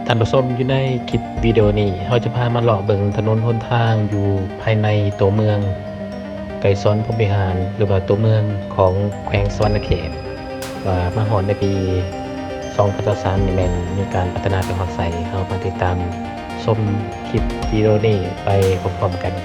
ท่านผู้ชมอยู่ในคลิปวิดีโอนี้เฮาจะพามาเลาะเบิ่งถนนหนทางอยู่ภายในตัวเมืองไกลซ้อนพรหมวิหารหรือว่าตัวเมืองของแขวงสวรรณเขตว่ามาฮอดในปี2023นี่แม่นมีการพัฒนาไปฮอดไสเฮามาติดตามชมคลิปวิดีโอนี้ไปพร้อมๆกัน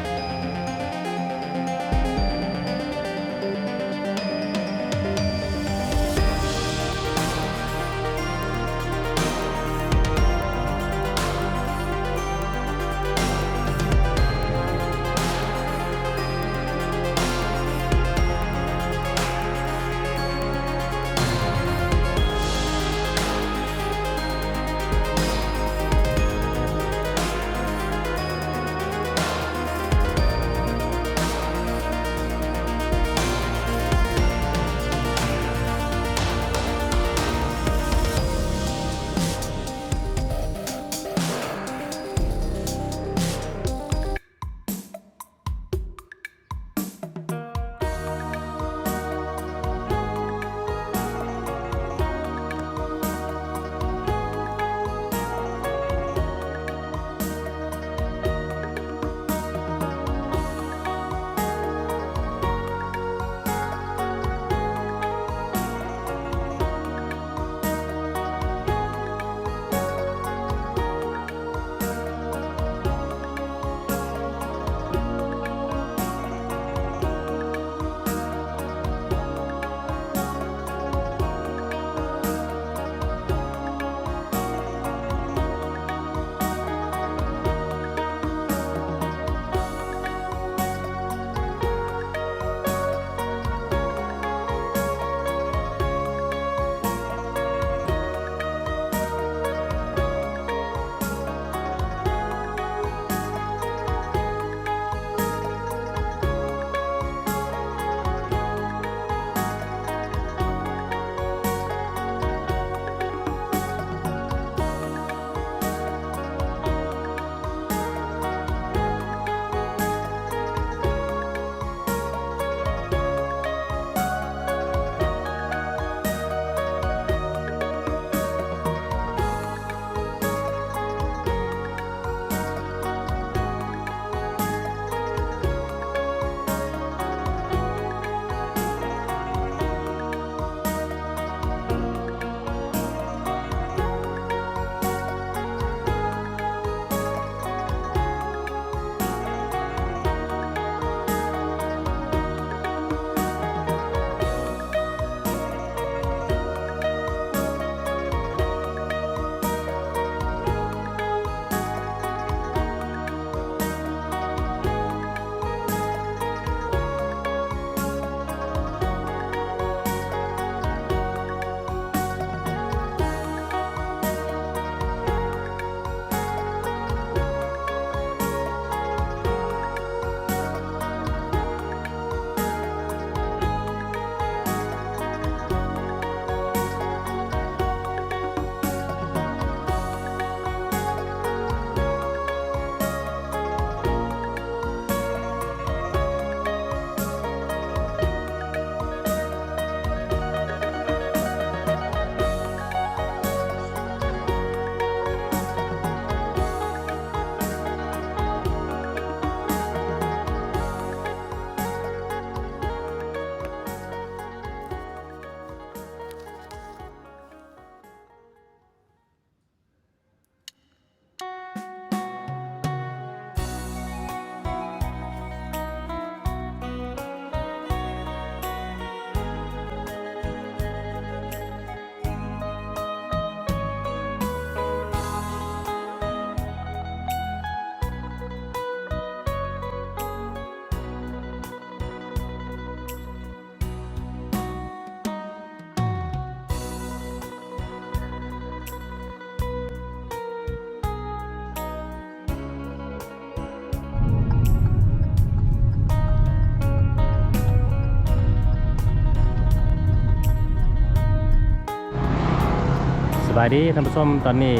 สบายดีท่านผู้ชมตอนนี้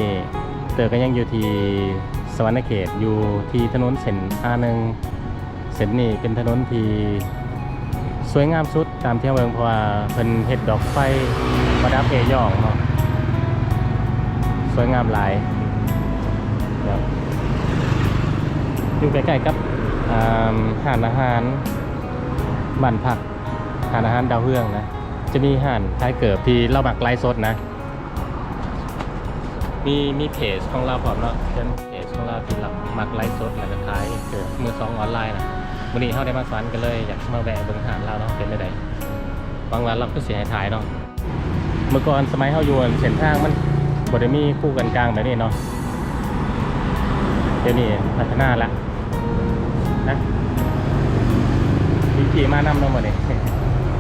เตอก็ยังอยู่ที่สวรรณเขตอยู่ที่ถนนเส้นA1เส้นนี้เป็นถนนที่สวยงามสุดตามที่เบิ่งเพราะว่าเพิ่นเฮ็ดดอกไฟประดับเอย่องเนาะสวยงามหลาย ครับอยู่ใกล้ๆกับห้านอาหารบ้านพักห้านอาหารดาวเฮืองนะจะมีห้านท้ายเกิบที่เราหมักไลฟ์สดนะมีเพจของเราพร้อมเนาะเป็นเพจของเราที่เราหมักไลฟ์สดแล้วก็ขายเกิดมือสองออนไลน์นะวันนี้เขาได้มาสอนกันเลยอยากมาแวะเบิ่งหานเราเนาะเป็นไปได้บางวันเราก็เสียหายถ่ายเนาะเมื่อก่อนสมัยเขาอยู่เส้นทางมันบริมีคู่กันกลางแบบนี้เนาะเดี๋ยวนี้พัฒนาแล้วนะมีขี่มานำเนาะหมดเลย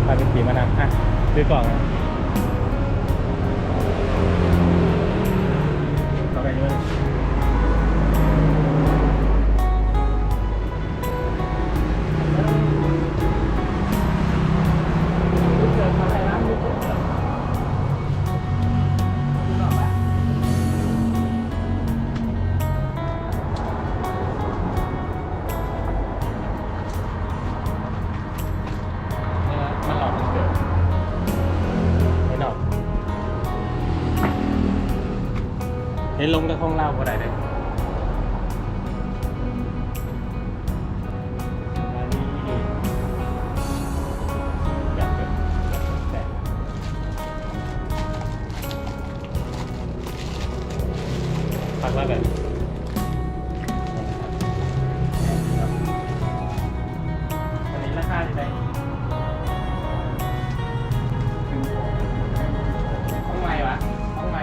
พาไปขี่มานำอ่ะซื้อกล่องเข้าไปด้วยเห็นลงกับของเราบ่ได้เลยอันนี้อยากเป็นแต่พักว่าแบบอันนี้ราคาที่ไหนห้องใหม่วะห้องใหม่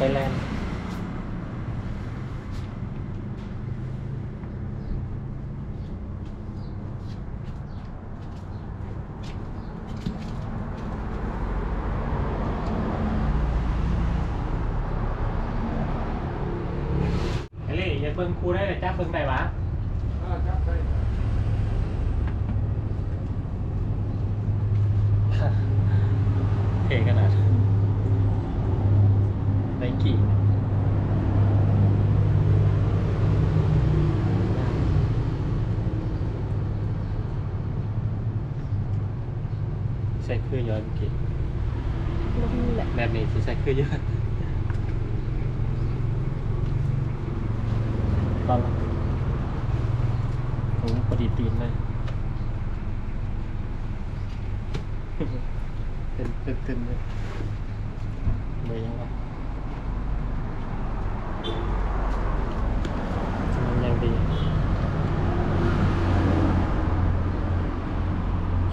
ไซแลนด์เฮ้ยอย่าเบิ่งครูได้แต่จับเบิ่งได้วะจับได้เท่ขนาดไนกี้ใส่เครื่องย้อนเมื่อกี้แบบนี้ใส่เครื่องย้อนตอนโอ้พอดีตีนเลยตึนเลยเลยยังไงมันยังดี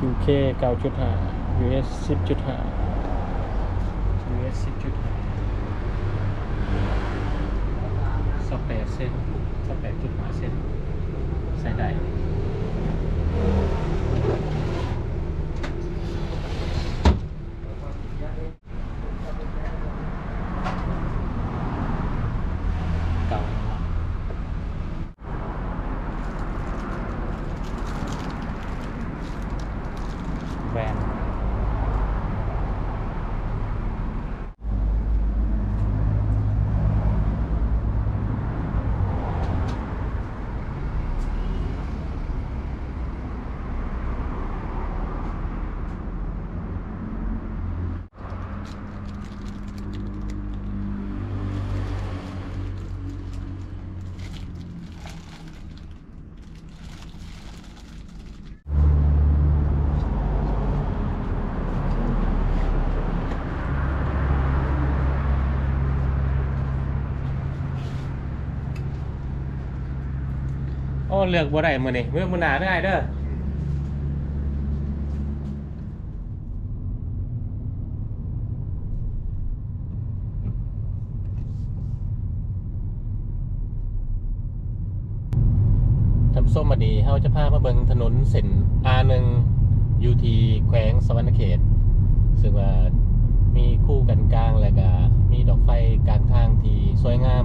UK 9.5 US 10.5 US 10.5 18 เซน 18.5 เซนใส่ได้ เลือกบ่ได้มื้อนี้มื้อหน้าได้เด้อท่านผู้ชมมาดีเฮาจะพามาเบิ่งถนนเส้น R1 อยู่ที่แขวงสวรรณเขตซึ่งว่ามีคู่กันกลางแล้วก็มีดอกไฟกลางทางที่สวยงาม